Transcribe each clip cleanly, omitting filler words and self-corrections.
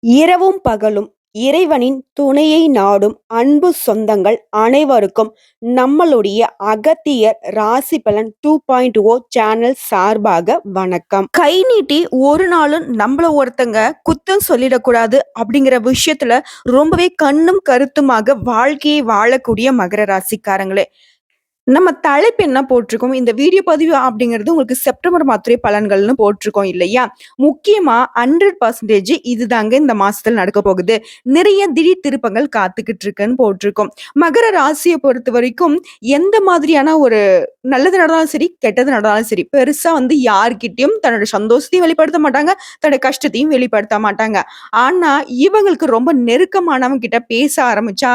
இரவும் பகலும் இறைவனின் துணையை நாடும் அன்பு சொந்தங்கள் அனைவருக்கும் நம்மளுடைய அகத்தியர் ராசி பலன் 2.0 சேனல் சார்பாக வணக்கம். கை நீட்டி ஒரு நாளும் நம்மள ஒருத்தங்க குத்தம் சொல்லிடக்கூடாது அப்படிங்கிற விஷயத்துல ரொம்பவே கண்ணும் கருத்துமாக வாழ்க்கையை வாழக்கூடிய மகர ராசிக்காரங்களே, நம்ம தலைப்பு என்ன போட்டிருக்கோம்? இந்த வீடியோ பதிவு அப்படிங்கிறது உங்களுக்கு செப்டம்பர் மாதத்துடைய பலன்கள்னு போட்டிருக்கோம் இல்லையா? முக்கியமா 100% இதுதாங்க இந்த மாசத்துல நடக்க போகுது. நிறைய திடீர் திருப்பங்கள் காத்துக்கிட்டு இருக்குன்னு போட்டிருக்கோம். மகர ராசிய பொறுத்தவரைக்கும் எந்த மாதிரியான ஒரு நல்லது நடந்தாலும் சரி, கெட்டது நடந்தாலும் சரி, பெருசா யார்கிட்டயும் தன்னோட சந்தோஷத்தையும் வெளிப்படுத்த மாட்டாங்க, தன்னோட கஷ்டத்தையும் வெளிப்படுத்த மாட்டாங்க. ஆனா, இவங்களுக்கு ரொம்ப நெருக்கமானவங்க கிட்ட பேச ஆரம்பிச்சா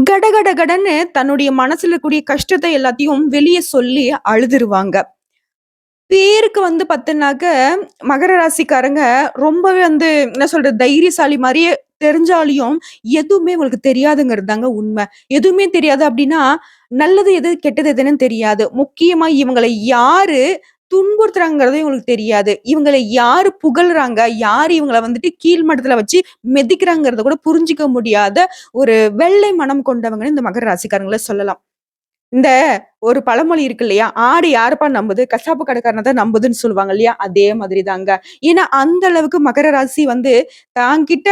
கடகடகடன்னு தன்னுடைய மனசுல இருக்கக்கூடிய கஷ்டத்தை எல்லாத்தையும் வெளிய சொல்லி அழுதுருவாங்க. பேருக்கு பாத்தீங்கன்னாக்க, மகர ராசிக்காரங்க ரொம்பவே என்ன சொல்றது, தைரியசாலி மாரியே தெரிஞ்சாலியும், எதுவுமே உங்களுக்கு தெரியாதுங்கிறது தாங்க உண்ம. எதுவுமே தெரியாது அப்டின்னா, நல்லது எது, கெட்டது எதுன்னு தெரியாது. முக்கியமா இவங்கள யாரு துன்புறுத்துறாங்கங்கிறதே இவங்களுக்கு தெரியாது. இவங்கள யாரு புகழ்றாங்க, யாரு இவங்கள கீழ் மட்டத்துல வச்சு மிதிக்கிறாங்கிறத கூட புரிஞ்சுக்க முடியாத ஒரு வெள்ளை மனம் கொண்டவங்கன்னு இந்த மகர ராசிக்காரங்கள சொல்லலாம். இந்த ஒரு பழமொழி இருக்கு இல்லையா? "ஆடு யாரப்பா நம்புது? கசாப்பு கடைக்காரன தான் நம்புதுன்னு" சொல்லுவாங்க இல்லையா? அதே மாதிரி தாங்க. ஏன்னா, அந்த அளவுக்கு மகர ராசி தாங்கிட்ட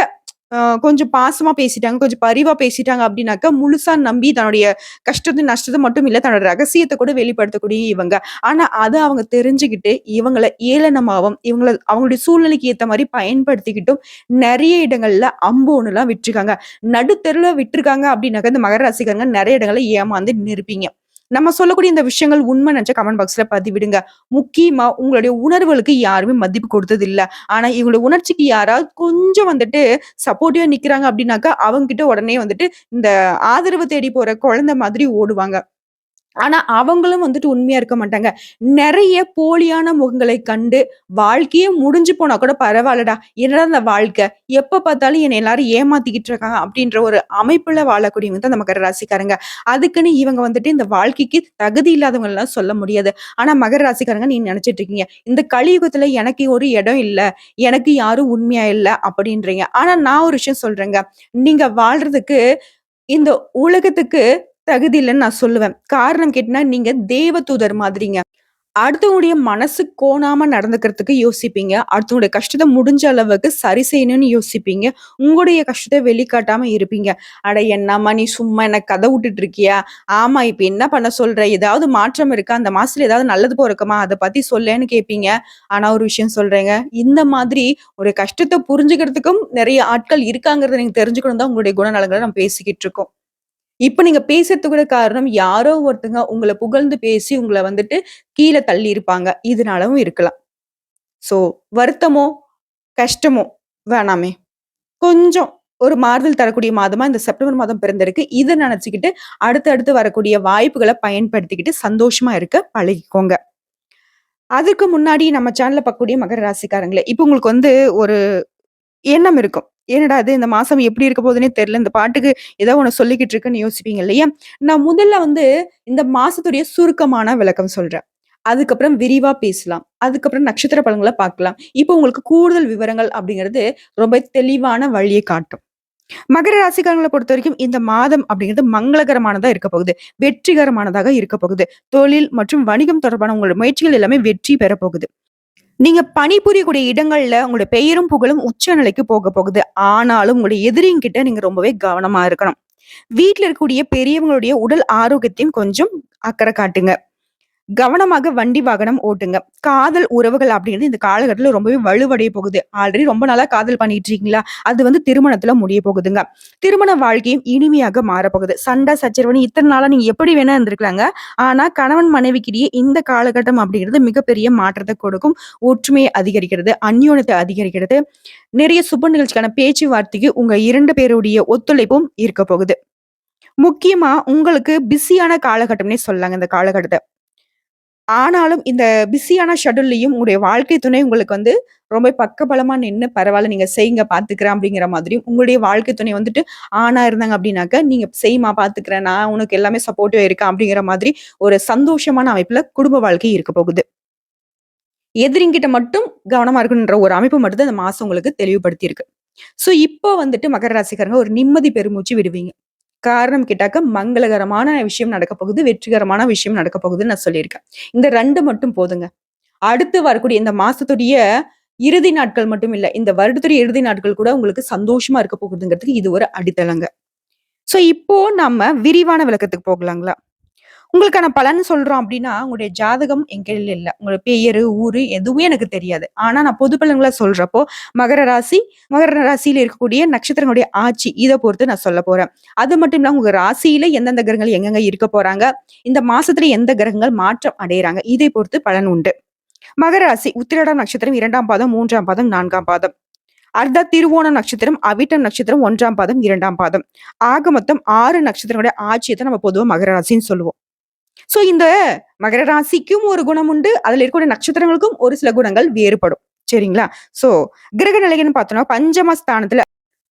கொஞ்சம் பாசமா பேசிட்டாங்க, கொஞ்சம் பரிவா பேசிட்டாங்க அப்டின்னாக்கா, முழுசா நம்பி தன்னுடைய கஷ்டத்த, நஷ்டத்த மட்டும் இல்ல, தன்னோட ரகசியத்த கூட வெளிப்படுத்தக்கூடிய இவங்க. ஆனா, அத அவங்க தெரிஞ்சுகிட்டு, இவங்கள ஏளனமாவும், இவங்கள அவங்களுடைய சூழ்நிலைக்கு ஏத்த மாரி பயன்படுத்திக்கிட்டும், நெறைய இடங்கள்ல அம்போன்னுலாம் விட்டுருக்காங்க. நடுத்தெருவுல விட்டுருக்காங்க அப்டின்னாக்கா, இந்த மகர ராசிக்காரங்க நெறைய இடங்கள்ல ஏமாந்து நின்னுருப்பீங்க. நம்ம சொல்லக்கூடிய இந்த விஷயங்கள் உண்மை நெனச்சா கமெண்ட் பாக்ஸ்ல பதிவிடுங்க. முக்கியமா உங்களுடைய உணர்வுகளுக்கு யாருமே மதிப்பு கொடுத்ததில்ல. ஆனா, இவங்களோட உணர்ச்சிக்கு யாராவது கொஞ்சம் சப்போர்ட்டிவா நிக்கிறாங்க அப்டின்னாக்கா, அவங்க கிட்ட உடனே இந்த ஆதரவு தேடி போற குழந்தை மாதிரி ஓடுவாங்க. ஆனா, அவங்களும் உண்மையா இருக்க மாட்டாங்க. நெறைய போலியான முகங்களை கண்டு, வாழ்க்கையே முடிஞ்சு போனா கூட பரவால்லடா. என்னடா இந்த வாழ்க்கை? எப்ப பார்த்தாலும் என்ன எல்லாரும் ஏமாத்திக்கிட்டு இருக்காங்க. அப்டின்ற ஒரு அமைப்புல வாழக்கூடியவங்க தான் இந்த மகர ராசிக்காரங்க. அதுக்குன்னு இவங்க இந்த வாழ்க்கைக்கு தகுதி இல்லாதவங்கலாம் சொல்ல முடியாது. ஆனா, மகர ராசிக்காரங்க நீங்க நெனச்சிட்டு இருக்கீங்க. இந்த கலியுகத்துல எனக்கு ஒரு இடம் இல்ல. எனக்கு யாரும் உண்மையா இல்ல அப்டின்றீங்க. ஆனா, நான் ஒரு விஷயம் சொல்றேங்க. நீங்க வாழ்றதுக்கு இந்த உலகத்துக்கு தகுதி இல்லன்னு நான் சொல்லுவேன். காரணம் கேட்டீங்கன்னா, நீங்க தேவதூதர் மாதிரிங்க. அடுத்தவங்களுடைய மனசு கோணாம நடந்துக்கிறதுக்கு யோசிப்பீங்க. அடுத்தவங்களுடைய கஷ்டத்த முடிஞ்ச அளவுக்கு சரி செய்யணும்னு யோசிப்பீங்க. உங்களுடைய கஷ்டத்த வெளிக்காட்டாம இருப்பீங்க. "அட என்னம்மா நீ சும்மா என்ன கத விட்டுட்டு இருக்கியா? ஆமா இப்ப என்ன பண்ண சொல்ற? ஏதாவது மாற்றம் இருக்கா? அந்த மாசத்துல ஏதாவது நல்லது பொறக்குமா? அத பத்தி சொல்லேன்னு" கேட்பீங்க. ஆனா ஒரு விஷயம் சொல்றேங்க. இந்த மாதிரி ஒரு கஷ்டத்த புரிஞ்சுக்கிறதுக்கும் நெறைய ஆட்கள் இருக்காங்கிறத நீங்க தெரிஞ்சுக்கணும் தான் உங்களுடைய குணநலங்கள நம்ம பேசிக்கிட்டு இருக்கோம். இப்ப நீங்க பேசுறதுக்கு கூட காரணம், யாரோ ஒருத்தங்க உங்கள புகழ்ந்து பேசி உங்கள கீழ தள்ளியிருப்பாங்க. இதனாலவும் இருக்கலாம். ஸோ வருத்தமோ, கஷ்டமோ வேணாமே. கொஞ்சம் ஒரு மாறுதல் தரக்கூடிய மாதமா இந்த செப்டம்பர் மாதம் பிறந்திருக்கு. இத நெனச்சுக்கிட்டு அடுத்து வரக்கூடிய வாய்ப்புகள பயன்படுத்திக்கிட்டு சந்தோஷமா இருக்க பழகிக்கோங்க. அதுக்கு முன்னாடி நம்ம சேனல்ல பார்க்கக்கூடிய மகர ராசிக்காரங்களே, இப்ப உங்களுக்கு ஒரு எண்ணம் இருக்கும். என்னடா இது இந்த மாசம் எப்படி இருக்க போதுன்னே தெரியல. இந்த பாட்டுக்கு ஏதோ ஒண்ணு சொல்லிக்கிட்டு இருக்குன்னு யோசிப்பீங்க இல்லையா? நான் முதல்ல இந்த மாசத்துடைய சுருக்கமான விளக்கம் சொல்றேன். அதுக்கப்புறம் விரிவா பேசலாம். அதுக்கப்புறம் நட்சத்திர பலன்கள பார்க்கலாம். இப்போ உங்களுக்கு கூடுதல் விவரங்கள் அப்படிங்கிறது ரொம்ப தெளிவான வழிய காட்டும். மகர ராசிக்காரங்கள பொறுத்தவரைக்கும் இந்த மாதம் அப்படிங்கிறது மங்களகரமானதா இருக்க போகுது. வெற்றிகரமானதாக இருக்க போகுது. தொழில் மற்றும் வணிகம் தொடர்பான உங்களோட முயற்சிகள் எல்லாமே வெற்றி பெறப் போகுது. நீங்க பணிபுரியக்கூடிய இடங்கள்ல உங்களுடைய பெயரும், புகழும் உச்ச நிலைக்கு போக போகுது. ஆனாலும் உங்களுடைய எதிரிங்கிட்ட நீங்க ரொம்பவே கவனமா இருக்கணும். வீட்ல இருக்கக்கூடிய பெரியவங்களுடைய உடல் ஆரோக்கியத்தையும் கொஞ்சம் அக்கறை காட்டுங்க. கவனமாக வண்டி வாகனம் ஓட்டுங்க. காதல் உறவுகள் அப்படிங்கிறது இந்த காலகட்டத்தில ரொம்பவே வலுவடைய போகுது. ஆல்ரெடி ரொம்ப நாளா காதல் பண்ணிட்டு இருக்கீங்களா? அது திருமணத்தில முடிய போகுதுங்க. திருமண வாழ்க்கையும் இனிமையாக மாறப்போகுது. சண்டை, சச்சரவுன்னு இத்தன நாளா நீங்க எப்படி வேணா இருந்திருக்கலாங்க. ஆனா கணவன் மனைவிக்கிடையே இந்த காலகட்டம் அப்படிங்கிறது மிகப்பெரிய மாற்றத்த கொடுக்கும். ஒற்றுமையை அதிகரிக்கிறது, அந்யோன்யத்தை அதிகரிக்கிறது. நிறைய சுப நிகழ்ச்சிக்கான பேச்சுவார்த்தைக்கு உங்க 2 பேருடைய ஒத்துழைப்பும் இருக்க போகுது. முக்கியமா உங்களுக்கு பிஸியான காலகட்டம்னே சொல்லலாங்க இந்த காலகட்டத்த. ஆனாலும் இந்த பிஸியான ஷெட்யூல்லயும் உங்களுடைய வாழ்க்கை துணை உங்களுக்கு ரொம்ப பக்கபலமா நின்னு, "பரவால்ல நீங்க செய்யுங்க பார்த்துக்கிறேன்" அப்படிங்கிற மாதிரியும், உங்களுடைய வாழ்க்கை துணை ஆணா இருந்தாங்க அப்படின்னாக்க, "நீங்க செய்யுமா பார்த்துக்கிறேன். நான் உனக்கு எல்லாமே சப்போர்ட்டிவா இருக்கேன்" அப்படிங்கிற மாதிரி ஒரு சந்தோஷமான அமைப்புல குடும்ப வாழ்க்கை இருக்க போகுது. எதிரிங்கிட்ட மட்டும் கவனமா இருக்கணுன்ற ஒரு அமைப்பு மட்டும் தான் இந்த மாசம் உங்களுக்கு தெளிவுபடுத்தியிருக்கு. ஸோ இப்போ வந்துட்டு மகர ராசிக்காரங்க ஒரு நிம்மதி பெருமூச்சு விடுவீங்க. காரணம் கேட்டாக்க மங்களகரமான விஷயம் நடக்க போகுது, வெற்றிகரமான விஷயம் நடக்க போகுதுன்னு நான் சொல்லியிருக்கேன். இந்த 2 மட்டும் போதுங்க. அடுத்து வரக்கூடிய இந்த மாசத்துடைய இறுதி நாட்கள் மட்டும் இல்ல. இந்த வருடத்துடைய இறுதி நாட்கள் கூட உங்களுக்கு சந்தோஷமா இருக்க போகுதுங்கிறதுக்கு இது ஒரு அடித்தளங்க. ஸோ இப்போ நம்ம விரிவான விளக்கத்துக்கு போகலாங்களா? உங்களுக்கான பலன் சொல்றோம் அப்டின்னா, உங்களுடைய ஜாதகம் என் கையில இல்ல. உங்களோட பெயரு, ஊரு எதுவுமே எனக்கு தெரியாது. ஆனா நான் பொது பலன்களா சொல்றப்போ, மகர ராசி, மகர ராசியில இருக்கக்கூடிய நட்சத்திரங்களுடைய ஆட்சி, இத பொறுத்து நான் சொல்லப் போறேன். அது மட்டும் இல்லாம உங்க ராசியில எந்தெந்த கிரகங்கள் எங்கெங்க இருக்க போறாங்க, இந்த மாசத்துல எந்த கிரகங்கள் மாற்றம் அடையறாங்க, இதை பொறுத்து பலன் உண்டு. மகர ராசி உத்திராடம் நட்சத்திரம் 2ஆம் பாதம், 3ஆம் பாதம், 4ஆம் பாதம். அர்த்த திருவோணம் நட்சத்திரம், அவிட்டம் நட்சத்திரம் 1ஆம் பாதம், 2ஆம் பாதம். ஆக மொத்தம் 6 நட்சத்திரங்களுடைய ஆட்சிய தான் நம்ம பொதுவா மகர ராசின்னு சொல்லுவோம். சோ இந்த மகர ராசிக்கும் ஒரு குணம் உண்டு. அதுல இருக்கக்கூடிய நட்சத்திரங்களுக்கும் ஒரு சில குணங்கள் வேறுபடும். சரிங்களா? சோ கிரக நிலைகள்னு பார்த்தோம்னா பஞ்சம ஸ்தானத்துல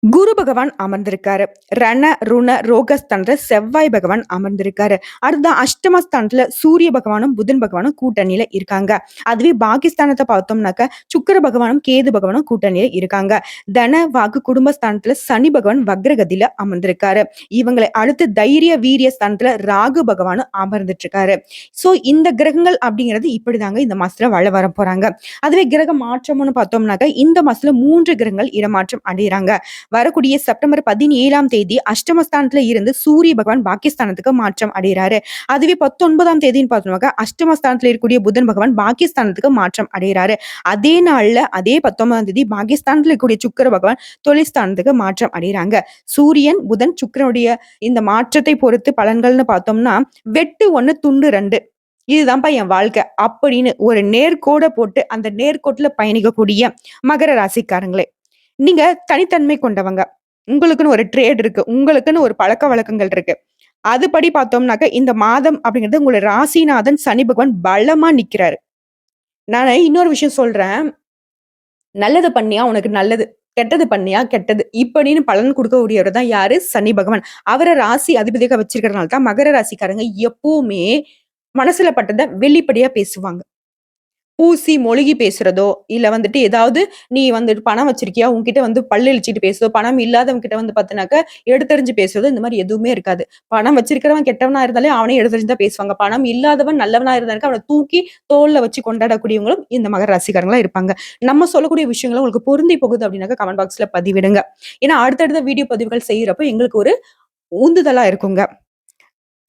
குரு பகவான் அமர்ந்திருக்காரு. ரண, ருண, ரோகஸ்தானத்துல செவ்வாய் பகவான் அமர்ந்திருக்காரு. அடுத்த அஷ்டமஸ்தானத்துல சூரிய பகவானும் புதன் பகவானும் கூட்டணியில இருக்காங்க. அதுவே பாகிஸ்தானத்தை பார்த்தோம்னாக்க சுக்கிர பகவானும் கேது பகவானும் கூட்டணியில இருக்காங்க. தன, வாக்கு, குடும்பஸ்தானத்துல சனி பகவான் வக்ரகதியில அமர்ந்திருக்காரு. இவங்களை அடுத்து தைரிய, வீரிய ஸ்தானத்துல ராகு பகவானும் அமர்ந்துட்டு இருக்காரு. சோ இந்த கிரகங்கள் அப்படிங்கிறது இப்படிதாங்க இந்த மாசத்துல வர போறாங்க. அதுவே கிரக மாற்றம்னு பார்த்தோம்னாக்க இந்த மாசத்துல 3 கிரகங்கள் இடமாற்றம் அடைகிறாங்க. வரக்கூடிய செப்டம்பர் 17ஆம் தேதி அஷ்டமஸ்தானத்துல இருந்து சூரிய பகவான் பாகிஸ்தானத்துக்கு மாற்றம் அடைகிறாரு. அதுவே 19ஆம் தேதின்னு பார்த்தோம்னாக்க அஷ்டமஸ்தானத்துல இருக்கக்கூடிய புதன் பகவான் பாகிஸ்தானத்துக்கு மாற்றம் அடைகிறாரு. அதே நாள்ல அதே 19ஆம் தேதி பாகிஸ்தானத்துல இருக்கக்கூடிய சுக்கிர பகவான் தொழில்ஸ்தானத்துக்கு மாற்றம் அடைகிறாங்க. சூரியன், புதன், சுக்கிரனுடைய இந்த மாற்றத்தை பொறுத்து பலன்கள்னு பார்த்தோம்னா வெட்டு 1 துண்டு 2 இதுதான்ப்பா என் வாழ்க்கை அப்படின்னு ஒரு நேர்கோட போட்டு அந்த நேர்கோட்டுல பயணிக்கக்கூடிய மகர ராசிக்காரங்களே, நீங்க தனித்தன்மை கொண்டவங்க. உங்களுக்குன்னு ஒரு ட்ரேட் இருக்கு. உங்களுக்குன்னு ஒரு பழக்கவழக்கங்கள் இருக்கு. அதுபடி பார்த்தோம்னாக்க, இந்த மாதம் அப்படிங்கிறது உங்களோட ராசிநாதன் சனி பகவான் பலமா நிக்கிறாரு. நானு இன்னொரு விஷயம் சொல்றேன். நல்லது பண்ணியா உனக்கு நல்லது. கெட்டது பண்ணியா கெட்டது. இப்படின்னு பலன் குடுக்கக்கூடியவர் தான் யாரு? சனி பகவான். அவர ராசி அதிபதியாக வச்சிருக்கிறதுனால தான் மகர ராசிக்காரங்க எப்பவுமே மனசுல பட்டத வெளிப்படையா பேசுவாங்க. பூசி மொழுகி பேசுறதோ, இல்ல வந்துட்டு ஏதாவது நீ வந்துட்டு பணம் வச்சிருக்கியா? உன்கிட்ட வந்து பல்லு இளிச்சிட்டு பேசுதோ, பணம் இல்லாதவங்க கிட்ட வந்து பாத்தீனாக்க, எடுத்தெறிஞ்சு பேசுறதோ, இந்த மாரி எதுவுமே இருக்காது. பணம் வச்சிருக்கிறவன் கெட்டவனா இருந்தாலே அவனே எடுத்தெறிஞ்சு தான் பேசுவாங்க. பணம் இல்லாதவன் நல்லவனா இருந்தாக்க அவன தூக்கி தோள்ல வச்சு கொண்டாடக்கூடியவங்களும் இந்த மகர ராசிக்காரங்களா இருப்பாங்க. நம்ம சொல்லக்கூடிய விஷயங்கள் உங்களுக்கு பொருந்தி போகுது அப்படின்னாக்க கமெண்ட் பாக்ஸ்ல பதிவிடுங்க. ஏன்னா அடுத்தடுத்த வீடியோ பதிவுகள் செய்யறப்ப எங்களுக்கு ஒரு உந்துதலா இருக்குங்க.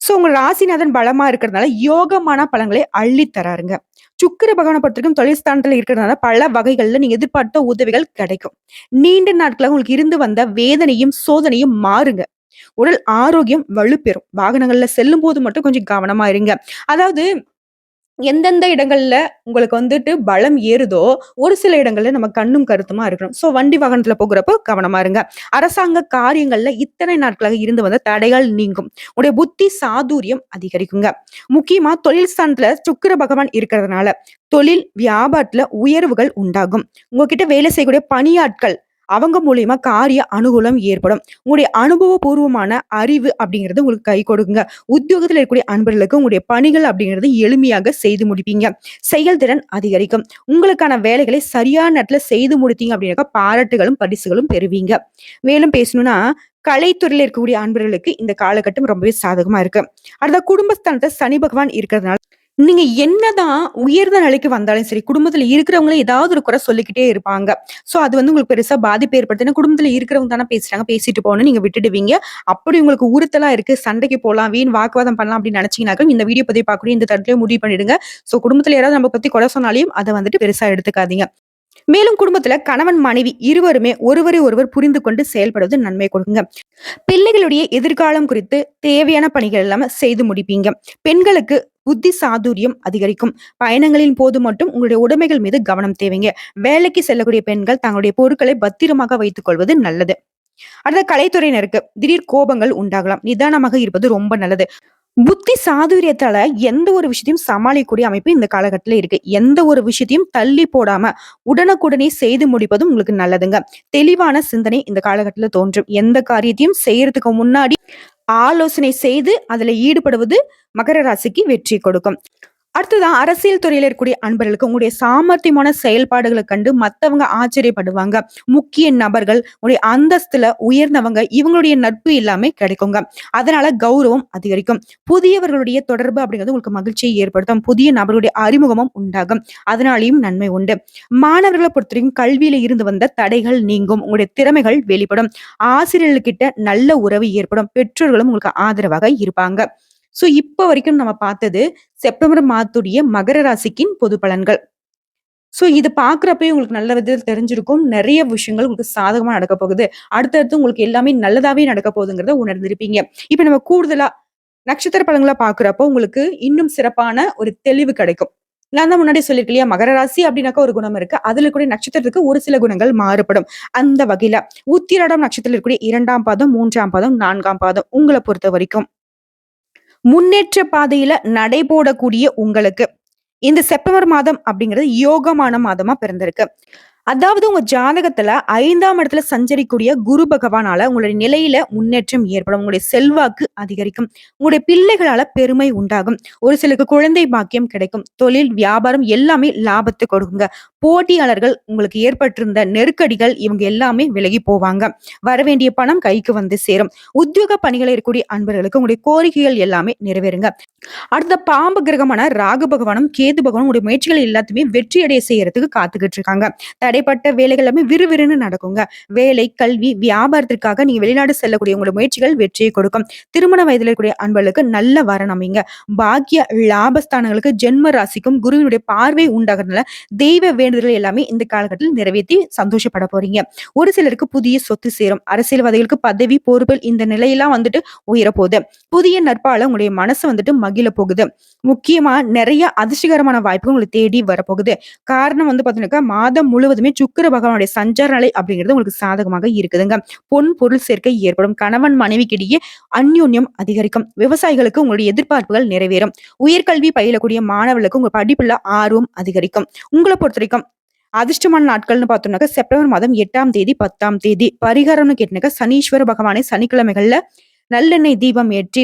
சோ உங்க ராசிநாதன் பலமா இருக்கிறதுனால யோகமான பலன்களை அள்ளி தராருங்க. சுக்கிர பகவானை பொறுத்தவரைக்கும் தொழில் ஸ்தானத்துல இருக்கிறதுனால பல வகைகள்ல நீங்க எதிர்பார்த்த உதவிகள் கிடைக்கும். நீண்ட நாட்களாக உங்களுக்கு இருந்து வந்த வேதனையும் சோதனையும் மாறுங்க. உடல் ஆரோக்கியம் வலுப்பெறும். வாகனங்கள்ல செல்லும் போது மட்டும் கொஞ்சம் கவனமா இருங்க. அதாவது எந்தெந்த இடங்கள்ல உங்களுக்கு வந்துட்டு பலம் ஏறுதோ, ஒரு சில இடங்கள்ல நம்ம கண்ணும் கருத்துமா இருக்கணும். சோ வண்டி வாகனத்துல போகுறப்போ கவனமா இருங்க. அரசாங்க காரியங்கள்ல இத்தனை நாட்களாக இருந்து வந்த தடைகள் நீங்கும். உடைய புத்தி சாதுரியம் அதிகரிக்குங்க. முக்கியமா தொழில் ஸ்தானத்துல சுக்கிர பகவான் இருக்கிறதுனால, தொழில் வியாபாரத்துல உயர்வுகள் உண்டாகும். உங்ககிட்ட வேலை செய்யக்கூடிய பணியாட்கள் அவங்க மூலியமா காரிய அனுகூலம் ஏற்படும். உங்களுடைய அனுபவபூர்வமான அறிவு அப்படிங்கிறது உங்களுக்கு கை கொடுக்குங்க. உத்தியோகத்துல இருக்கக்கூடிய அன்பர்களுக்கு உங்களுடைய பணிகள் அப்படிங்கிறது எளிமையாக செய்து முடிப்பீங்க. செயல்திறன் அதிகரிக்கும். உங்களுக்கான வேலைகளை சரியான நேரத்துல செய்து முடித்தீங்க அப்படின்னாக்கா பாராட்டுகளும் பரிசுகளும் பெறுவீங்க. மேலும் பேசணும்னா கலைத்துறையில இருக்கக்கூடிய அன்பர்களுக்கு இந்த காலகட்டம் ரொம்பவே சாதகமா இருக்கு. அடுத்த குடும்பஸ்தானத்தை சனி பகவான் இருக்கிறதுனால நீங்க என்னதான் உயர்ந்த நிலைக்கு வந்தாலும் சரி, குடும்பத்துல இருக்கிறவங்களே ஏதாவது ஒரு குறை சொல்லிக்கிட்டே இருப்பாங்க. சோ அது வந்து உங்களுக்கு பெருசா பாதிப்பு ஏற்படுத்துனா, குடும்பத்துல இருக்கிறவங்க தானே பேசுறாங்க, பேசிட்டு போன்னு நீங்க விட்டுடுவீங்க. அப்படி உங்களுக்கு உறுத்தலா இருக்கு, சண்டைக்கு போலாம், வீண் வாக்குவாதம் பண்ணலாம் அப்படின்னு நினைச்சீங்கன்னாக்க, இந்த வீடியோ பதிவு பார்க்கக்கூடிய இந்த தருணத்திலே முடிவு பண்ணிடுங்க. சோ குடும்பத்துல யாராவது நம்ம பத்தி குறை சொன்னாலையும் அத வந்துட்டு பெருசா எடுத்துக்காதீங்க. மேலும் குடும்பத்துல கணவன், மனைவி இருவருமே ஒருவரை ஒருவர் புரிந்து கொண்டு செயல்படுவது நன்மை கொடுங்க. பிள்ளைகளுடைய எதிர்காலம் குறித்து தேவையான பணிகள் எல்லாம் செய்து முடிப்பீங்க. பெண்களுக்கு புத்தி சாதுரியம் அதிகரிக்கும். பயணங்களின் போது மட்டும் உங்களுடைய உடைமைகள் மீது கவனம் தேவைங்க. வேலைக்கு செல்லக்கூடிய பெண்கள் தங்களுடைய பொருட்களை பத்திரமாக வைத்துக் கொள்வது நல்லது. அடுத்த கலைத்துறையினருக்கு திடீர் கோபங்கள் உண்டாகலாம். நிதானமாக இருப்பது ரொம்ப நல்லது. புத்தி சாதுரியத்தால எந்த ஒரு விஷயத்தையும் சமாளிக்கக்கூடிய அமைப்பு இந்த காலகட்டத்துல இருக்கு. எந்த ஒரு விஷயத்தையும் தள்ளி போடாம உடனுக்குடனே செய்து முடிப்பதும் உங்களுக்கு நல்லதுங்க. தெளிவான சிந்தனை இந்த காலகட்டத்துல தோன்றும். எந்த காரியத்தையும் செய்யறதுக்கு முன்னாடி ஆலோசனை செய்து அதுல ஈடுபடுவது மகர ராசிக்கு வெற்றி கொடுக்கும். அடுத்ததான் அரசியல் துறையில இருக்கக்கூடிய அன்பர்களுக்கு உங்களுடைய சாமர்த்தியமான செயல்பாடுகளை கண்டு மத்தவங்க ஆச்சரியப்படுவாங்க. முக்கிய நபர்கள், உங்களுடைய அந்தஸ்துல உயர்ந்தவங்க, இவங்களுடைய நட்பு எல்லாமே கிடைக்குங்க. அதனால கௌரவம் அதிகரிக்கும். புதியவர்களுடைய தொடர்பு அப்படிங்கிறது உங்களுக்கு மகிழ்ச்சியை ஏற்படுத்தும். புதிய நபர்களுடைய அறிமுகமும் உண்டாகும். அதனாலேயும் நன்மை உண்டு. மாணவர்களை பொறுத்தவரைக்கும் கல்வியில இருந்து வந்த தடைகள் நீங்கும். உங்களுடைய திறமைகள் வெளிப்படும். ஆசிரியர்கள்கிட்ட நல்ல உறவு ஏற்படும். பெற்றோர்களும் உங்களுக்கு ஆதரவாக இருப்பாங்க. இப்ப வரைக்கும் நம்ம பார்த்தது செப்டம்பர் மாதத்துடைய மகர ராசிக்கின் பொது பலன்கள். இது பார்க்குறப்பயே உங்களுக்கு நல்ல விதத்தில் தெரிஞ்சிருக்கும். நெறைய விஷயங்கள் உங்களுக்கு சாதகமா நடக்கப் போகுது. அடுத்தடுத்து உங்களுக்கு எல்லாமே நல்லதாவே நடக்கப் போகுதுங்கிறத உணர்ந்திருப்பீங்க. இப்ப நம்ம கூடுதலா நட்சத்திர பலன்கள பார்க்குறப்போ உங்களுக்கு இன்னும் சிறப்பான ஒரு தெளிவு கிடைக்கும். நான் தான் முன்னாடியே சொல்லியிருக்கேன் இல்லையா? மகர ராசி அப்படின்னாக்கா ஒரு குணம் இருக்கு. அதுல கூடிய நட்சத்திரத்துக்கு ஒரு சில குணங்கள் மாறுபடும். அந்த வகையில உத்திராடம் நட்சத்திரத்தில் இருக்கக்கூடிய 2ஆம் பாதம், 3ஆம் பாதம், 4ஆம் பாதம் உங்கள பொறுத்தவரைக்கும் முன்னேற்ற பாதையில நடைபோடக்கூடிய உங்களுக்கு இந்த செப்டம்பர் மாதம் அப்படிங்கிறது யோகமான மாதமா பிறந்திருக்கு. அதாவது உங்க ஜாதகத்துல 5ஆம் இடத்துல சஞ்சரிக்கூடிய குரு பகவானால உங்களுடைய நிலையில முன்னேற்றம் ஏற்படும். உங்களுடைய செல்வாக்கு அதிகரிக்கும். உங்களுடைய பிள்ளைகளால பெருமை உண்டாகும். ஒரு சிலருக்கு குழந்தை பாக்கியம் கிடைக்கும். தொழில், வியாபாரம் எல்லாமே லாபத்தை கொடுக்குங்க. போட்டியாளர்கள் உங்களுக்கு ஏற்பட்டிருந்த நெருக்கடிகள் இவங்க எல்லாமே விலகி போவாங்க. வரவேண்டிய பணம் கைக்கு வந்து சேரும். உத்தியோக பணிகளை இருக்கக்கூடிய அன்பர்களுக்கு உங்களுடைய கோரிக்கைகள் எல்லாமே நிறைவேறுங்க. அடுத்த பாம்பு கிரகமான ராகு பகவானும் கேது பகவானும் உங்களுடைய முயற்சிகள் எல்லாத்தையுமே வெற்றி அடைய செய்யறதுக்கு காத்துக்கிட்டு இருக்காங்க. தடைப்பட்ட வேலைகள் எல்லாமே விறுவிறுன்னு நடக்குங்க. வேலை, கல்வி, வியாபாரத்திற்காக நீங்க வெளிநாடு செல்லக்கூடிய உங்களுடைய முயற்சிகள் வெற்றியை கொடுக்கும். திருமண வயதில் இருக்கக்கூடிய அன்பர்களுக்கு நல்ல வரன் அமைங்க. பாக்கிய லாபஸ்தானங்களுக்கு ஜென்ம ராசிக்கும் குருவினுடைய பார்வை உண்டாகிறதுனால தெய்வ வேண்டுதல்கள் எல்லாமே இந்த காலகட்டத்தில் நிறைவேற்றி சந்தோஷப்பட போறீங்க. ஒரு சிலருக்கு புதிய சொத்து சேரும். அரசியல்வாதிகளுக்கு பதவி, பொறுப்பில் இந்த நிலையெல்லாம் வந்துட்டு உயரப்போகுது. புதிய நட்பால உங்களுடைய மனசு வந்துட்டு மகிழ போகுது. முக்கியமா நிறைய அதிர்ஷ்டகரமான வாய்ப்புகள் உங்களுக்கு தேடி வரப்போகுது. காரணம் வந்து பாத்தீங்கன்னா மாதம் முழுவதுமே சுக்கிர பகவானுடைய சஞ்சார நிலை அப்படிங்கிறது உங்களுக்கு சாதகமாக இருக்குதுங்க. பொன் பொருள் சேர்க்கை ஏற்படும். கணவன் மனைவிக்கிடையே அந்யோன்யம் அதிகரிக்கும். விவசாயிகளுக்கு உங்களுடைய எதிர்பார்ப்புகள் நிறைவேறும். உயர்கல்வி பயிலக்கூடிய மாணவர்களுக்கு உங்க படிப்புல ஆர்வம் அதிகரிக்கும். உங்களை பொறுத்த வரைக்கும் அதிர்ஷ்டமான நாட்கள்னு பார்த்தோம்னாக்க செப்டம்பர் மாதம் 8ஆம் தேதி, 10ஆம் தேதி. பரிகாரம்னு கேட்டீங்கன்னாக்கா சனீஸ்வர பகவானை சனிக்கிழமைகள்ல நல்லெண்ணெய் தீபம் ஏற்றி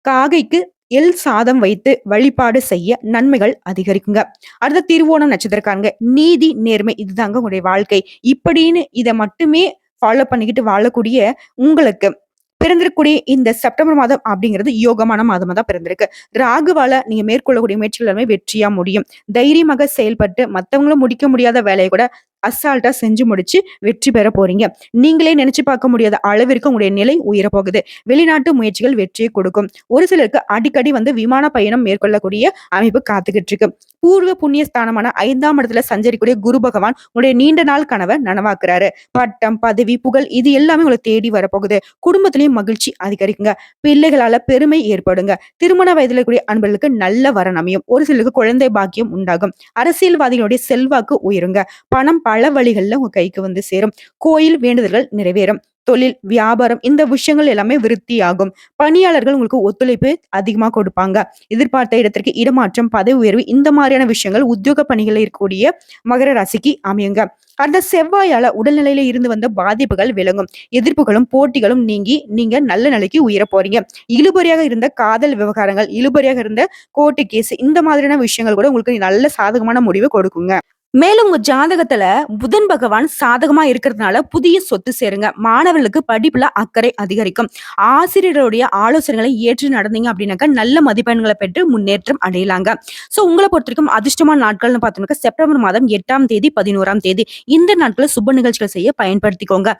காகைக்கு எள் சாதம் வைத்து வழிபாடு செய்ய நன்மைகள் அதிகரிக்குங்க. அடுத்த திருவோணம் நட்சத்திரக்காரங்க நீதி, நேர்மை இதுதாங்க உங்களுடைய வாழ்க்கை. இப்படின்னு இதை மட்டுமே ஃபாலோ பண்ணிக்கிட்டு வாழக்கூடிய உங்களுக்கு பிறந்திருக்கக்கூடிய இந்த செப்டம்பர் மாதம் அப்படிங்கிறது யோகமான மாதமா தான் பிறந்திருக்கு. ராகுவால நீங்க மேற்கொள்ளக்கூடிய முயற்சிகள் எல்லாமே வெற்றியா முடியும். தைரியமாக செயல்பட்டு மத்தவங்களும் முடிக்க முடியாத வேலையை கூட அசால்ட்டா செஞ்சு முடிச்சு வெற்றி பெற போறீங்க. நீங்களே நினைச்சு பார்க்க முடியாத அளவிற்கு உங்களுடைய நிலை உயர போகுது. வெளிநாட்டு முயற்சிகள் வெற்றியை கொடுக்கும். ஒரு சிலருக்கு அடிக்கடி வந்து விமான பயணம் மேற்கொள்ளக்கூடிய அமைப்பு காத்துக்கிட்டு இருக்கு. பூர்வ புண்ணிய ஸ்தானமான 5ஆம் இடத்துல சஞ்சரிக்கூடிய குரு பகவான் உங்களுடைய நீண்ட நாள் கனவை நனவாக்குறாரு. பட்டம், பதவி, புகழ் இது எல்லாமே உங்களை தேடி வரப்போகுது. குடும்பத்திலையும் மகிழ்ச்சி அதிகரிக்குங்க. பிள்ளைகளால பெருமை ஏற்படுங்க. திருமண வயதில் இருக்கக்கூடிய அன்பர்களுக்கு நல்ல வரன் அமையும். ஒரு சிலருக்கு குழந்தை பாக்கியம் உண்டாகும். அரசியல்வாதிகளுடைய செல்வாக்கு உயருங்க. பணம் பல வழிகள்ல உங்க கைக்கு வந்து சேரும். கோயில் வேண்டுதல்கள் நிறைவேறும். தொழில், வியாபாரம் இந்த விஷயங்கள் எல்லாமே விருத்தியாகும். பணியாளர்கள் உங்களுக்கு ஒத்துழைப்பு அதிகமா கொடுப்பாங்க. எதிர்பார்த்த இடத்திற்கு இடமாற்றம், பதவி உயர்வு இந்த மாதிரியான விஷயங்கள் உத்தியோக பணிகள் இருக்கக்கூடிய மகர ராசிக்கு அமையுங்க. அந்த செவ்வாயால உடல்நிலையில இருந்து வந்த பாதிப்புகள் விலகும். எதிர்ப்புகளும் போட்டிகளும் நீங்கி நீங்க நல்ல நிலைக்கு உயர போறீங்க. இழுபறியாக இருந்த காதல் விவகாரங்கள், இழுபறியாக இருந்த கோர்ட்டு கேஸ் இந்த மாதிரியான விஷயங்கள் கூட உங்களுக்கு நல்ல சாதகமான முடிவு கொடுக்குங்க. மேலும் உங்க ஜாதகத்துல புதன் பகவான் சாதகமா இருக்கிறதுனால புதிய சொத்து சேருங்க. மாணவர்களுக்கு படிப்புல அக்கறை அதிகரிக்கும். ஆசிரியருடைய ஆலோசனைகளை ஏற்று நடந்தீங்க அப்படின்னாக்கா நல்ல மதிப்பெண்களை பெற்று முன்னேற்றம் அடையலாங்க. உங்களை பொறுத்த வரைக்கும் அதிர்ஷ்டமான நாட்கள்னு பார்த்தோம்னாக்கா செப்டம்பர் மாதம் 8ஆம் தேதி, 11ஆம் தேதி இந்த நாட்களை சுப நிகழ்ச்சிகள் செய்ய பயன்படுத்திக்கோங்க.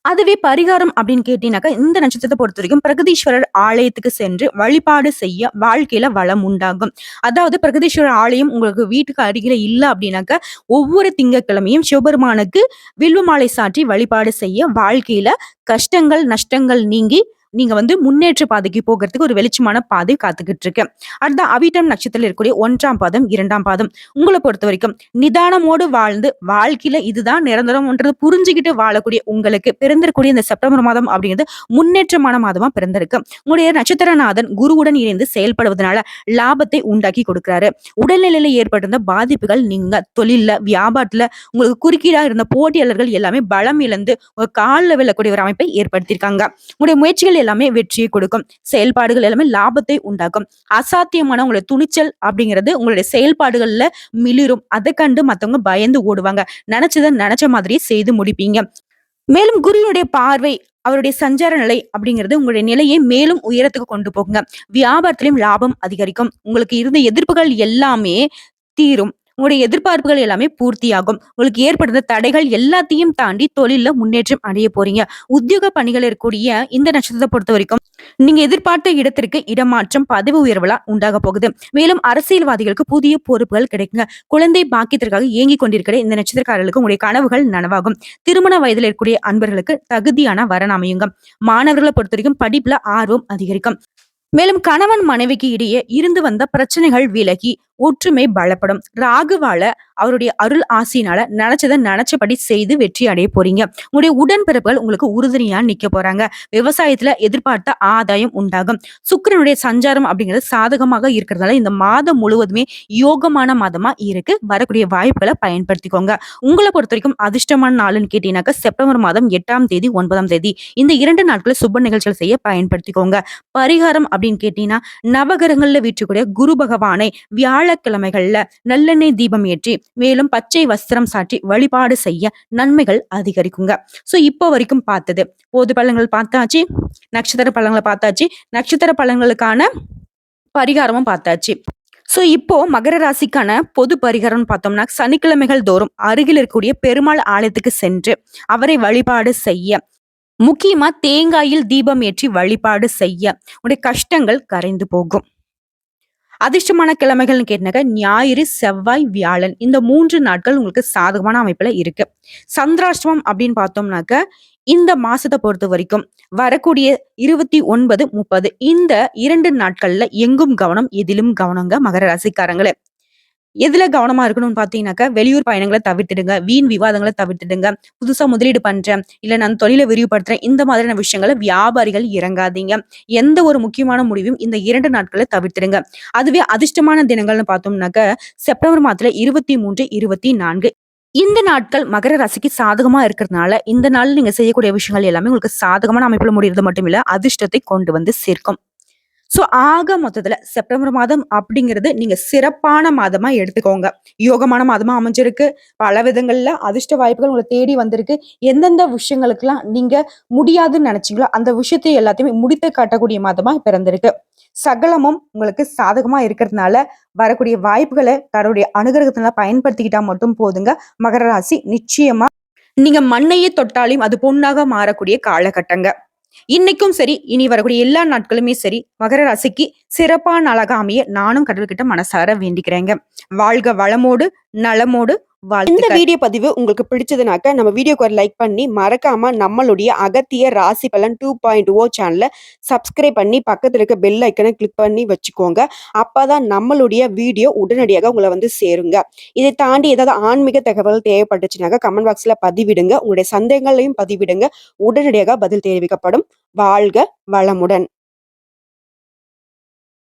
அதுவே பரிகாரம் அப்படின்னு கேட்டீங்கன்னாக்கா இந்த நட்சத்திரத்தை பொறுத்த வரைக்கும் பிரகதீஸ்வரர் ஆலயத்துக்கு சென்று வழிபாடு செய்ய வாழ்க்கையில வளம் உண்டாகும். அதாவது பிரகதீஸ்வரர் ஆலயம் உங்களுக்கு வீட்டுக்கு அருகில இல்ல அப்படின்னாக்க ஒவ்வொரு திங்கட்கிழமையும் சிவபெருமானுக்கு வில்வ மாலை சாற்றி வழிபாடு செய்ய வாழ்க்கையில கஷ்டங்கள், நஷ்டங்கள் நீங்கி நீங்க வந்து முன்னேற்ற பாதைக்கு போகிறதுக்கு ஒரு வெளிச்சமான பாதை காத்துக்கிட்டு இருக்கு. அடுத்த அவிட்டம் நட்சத்திரத்தில் இருக்கக்கூடிய 1ஆம் பாதம், 2ஆம் பாதம் உங்களை பொறுத்த வரைக்கும் நிதானமோடு வாழ்ந்து வாழ்க்கையில இதுதான் நிரந்தரம்ன்றது புரிஞ்சுக்கிட்டு வாழக்கூடிய உங்களுக்கு பிறந்திருக்கூடிய இந்த செப்டம்பர் மாதம் அப்படிங்கிறது முன்னேற்றமான மாதமா பிறந்திருக்கு. உங்களுடைய நட்சத்திரநாதன் குருவுடன் இணைந்து செயல்படுவதனால லாபத்தை உண்டாக்கி கொடுக்கிறாரு. உடல்நிலையில ஏற்பட்டிருந்த பாதிப்புகள் நீங்க தொழில்ல, வியாபாரத்துல உங்களுக்கு குறுக்கீடா இருந்த போட்டியாளர்கள் எல்லாமே பலம் இழந்து ஒரு காலில் விழக்கூடிய ஒரு அமைப்பை ஏற்படுத்தியிருக்காங்க. உங்களுடைய முயற்சிகள் எல்லாமே வெற்றியை கொடுக்கும். செயல்பாடுகள் எல்லாமே லாபத்தை உண்டாக்கும். அசாத்தியமான உங்களுடைய துணிச்சல் அப்படிங்கிறது உங்களுடைய செயல்பாடுகள்ல மிளிரும். அதை கண்டு மத்தவங்க பயந்து ஓடுவாங்க. நினைச்சதை நினைச்ச மாதிரியே செய்து முடிப்பீங்க. மேலும் குருவினுடைய பார்வை, அவருடைய சஞ்சார நிலை அப்படிங்கிறது உங்களுடைய நிலையை மேலும் உயரத்துக்கு கொண்டு போகுங்க. வியாபாரத்திலும் லாபம் அதிகரிக்கும். உங்களுக்கு இருந்த எதிர்ப்புகள் எல்லாமே தீரும். உங்களுடைய எதிர்பார்ப்புகள் எல்லாமே பூர்த்தியாகும். உங்களுக்கு ஏற்படுத்த தடைகள் எல்லாத்தையும் தாண்டி தொழில்ல முன்னேற்றம் அடைய போறீங்க. உத்தியோக பணிகள் இருக்கக்கூடிய இந்த நட்சத்திரத்தை பொறுத்த வரைக்கும் நீங்க எதிர்பார்த்த இடத்திற்கு இடமாற்றம், பதவி உயர்வுலாம் உண்டாக போகுது. மேலும் அரசியல்வாதிகளுக்கு புதிய பொறுப்புகள் கிடைக்குங்க. குழந்தை பாக்கியத்திற்காக ஏங்கிக் கொண்டிருக்கிற இந்த நட்சத்திரக்காரர்களுக்கு உங்களுடைய கனவுகள் நனவாகும். திருமண வயதில் இருக்கக்கூடிய அன்பர்களுக்கு தகுதியான வரன் அமையுங்க. மாணவர்களை பொறுத்த வரைக்கும் படிப்புல ஆர்வம் அதிகரிக்கும். மேலும் கணவன் மனைவிக்கு இடையே இருந்து வந்த பிரச்சனைகள் விலகி ஒற்றுமை பலப்படும். ராகுவால அவருடைய அருள் ஆசினால நினைச்சதை நினைச்சபடி செய்து வெற்றி அடைய போறீங்க. உங்களுடைய உடன்பிறப்புகள் உங்களுக்கு உறுதுணையா நிக்க போறாங்க. விவசாயத்துல எதிர்பார்த்த ஆதாயம் உண்டாகும். சுக்கிரனுடைய சஞ்சாரம் அப்படிங்கிறது சாதகமாக இருக்கிறதுனால இந்த மாதம் முழுவதுமே யோகமான மாதமா இருக்கு. வரக்கூடிய வாய்ப்புகளை பயன்படுத்திக்கோங்க. உங்களை பொறுத்த வரைக்கும் அதிர்ஷ்டமான நாளுன்னு கேட்டீங்கன்னாக்கா செப்டம்பர் மாதம் 8ஆம் தேதி 9ஆம் தேதி இந்த 2 நாட்களை சுப நிகழ்ச்சிகள் செய்ய பயன்படுத்திக்கோங்க. பரிகாரம் அப்படின்னு கேட்டீங்கன்னா நவகிரகங்கள்ல வீற்றக்கூடிய குரு பகவானை வியாழக்கிழமைகள்ல நல்லெண்ணெய் தீபம் ஏற்றி மேலும் பச்சை வஸ்திரம் சாற்றி வழிபாடு செய்ய நன்மைகள் அதிகரிக்குங்க. சோ இப்போ வரைக்கும் பார்த்தது பொது பலன்கள் பார்த்தாச்சு, நட்சத்திர பலன்களை பார்த்தாச்சு, நட்சத்திர பலன்களுக்கான பரிகாரமும் பார்த்தாச்சு. சோ இப்போ மகர ராசிக்கான பொது பரிகாரம் பார்த்தோம்னா சனிக்கிழமைகள் தோறும் அருகில் இருக்கக்கூடிய பெருமாள் ஆலயத்துக்கு சென்று அவரை வழிபாடு செய்ய, முக்கியமா தேங்காயில் தீபம் ஏற்றி வழிபாடு செய்ய உடைய கஷ்டங்கள் கரைந்து போகும். அதிர்ஷ்டமான கிழமைகள்னு கேட்டாக்க ஞாயிறு, செவ்வாய், வியாழன் இந்த 3 நாட்கள் உங்களுக்கு சாதகமான அமைப்புல இருக்கு. சந்திராஷ்டமம் அப்படின்னு பார்த்தோம்னாக்க இந்த மாசத்தை பொறுத்த வரைக்கும் வரக்கூடிய 29, 30 இந்த 2 நாட்கள்ல எங்கும் கவனம், எதிலும் கவனங்க மகர ராசிக்காரங்களே. எதுல கவனமா இருக்கணும்னு பாத்தீங்கன்னாக்கா வெளியூர் பயணங்களை தவிர்த்துடுங்க. வீண் விவாதங்களை தவிர்த்துடுங்க. புதுசா முதலீடு பண்றேன், இல்ல நான் தொழிலை விரிவுபடுத்துறேன், இந்த மாதிரியான விஷயங்களை வியாபாரிகள் இறங்காதீங்க. எந்த ஒரு முக்கியமான முடிவையும் இந்த 2 நாட்களை தவிர்த்துடுங்க. அதுவே அதிர்ஷ்டமான தினங்கள்னு பார்த்தோம்னாக்க செப்டம்பர் மாதத்துல 23, 24 இந்த நாட்கள் மகர ராசிக்கு சாதகமா இருக்கிறதுனால இந்த நாள் நீங்க செய்யக்கூடிய விஷயங்கள் எல்லாமே உங்களுக்கு சாதகமான அமைப்புல முடியறது மட்டும் இல்ல, அதிர்ஷ்டத்தை கொண்டு வந்து சேர்க்கும். சோ ஆக மொத்தத்துல செப்டம்பர் மாதம் அப்படிங்கிறது நீங்க சிறப்பான மாதமா எடுத்துக்கோங்க. யோகமான மாதமா அமைஞ்சிருக்கு. பல விதங்கள்ல அதிர்ஷ்ட வாய்ப்புகள் உங்களை தேடி வந்திருக்கு. எந்தெந்த விஷயங்களுக்கெல்லாம் நீங்க முடியாதுன்னு நினைச்சீங்களோ அந்த விஷயத்தை எல்லாத்தையுமே முடித்து காட்டக்கூடிய மாதமா பிறந்திருக்கு. சகலமும் உங்களுக்கு சாதகமா இருக்கிறதுனால வரக்கூடிய வாய்ப்புகளை தன்னுடைய அனுகிரகத்தினால பயன்படுத்திக்கிட்டா மட்டும் போதுங்க. மகர ராசி நிச்சயமா நீங்க மண்ணையே தொட்டாலும் அது பொன்னாக மாறக்கூடிய காலகட்டங்க. இன்னைக்கும் சரி, இனி வரக்கூடிய எல்லா நாட்களுமே சரி, மகர ராசிக்கு சிறப்பான நாளாக அமைய நானும் கடவுள்கிட்ட மனசார வேண்டிக்கிறேங்க. வாழ்க வளமோடு நலமோடு. இந்த வீடியோ பதிவு உங்களுக்கு பிடிச்சதுனாக்க நம்ம வீடியோக்கு ஒரு லைக் பண்ணி மறக்காம நம்மளுடைய அகத்திய ராசி பலன் 2.0 சேனலை சப்ஸ்கிரைப் பண்ணி பக்கத்துல இருக்க பெல் ஐக்கனை கிளிக் பண்ணி வச்சுக்கோங்க. அப்பதான் நம்மளுடைய வீடியோ உடனடியாக உங்களை வந்து சேருங்க. இதை தாண்டி ஏதாவது ஆன்மீக தகவல் தேவைப்பட்டுச்சுனாக்க கமெண்ட் பாக்ஸ்ல பதிவிடுங்க. உங்களுடைய சந்தேகங்களையும் பதிவிடுங்க. உடனடியாக பதில் தெரிவிக்கப்படும். வாழ்க வளமுடன்.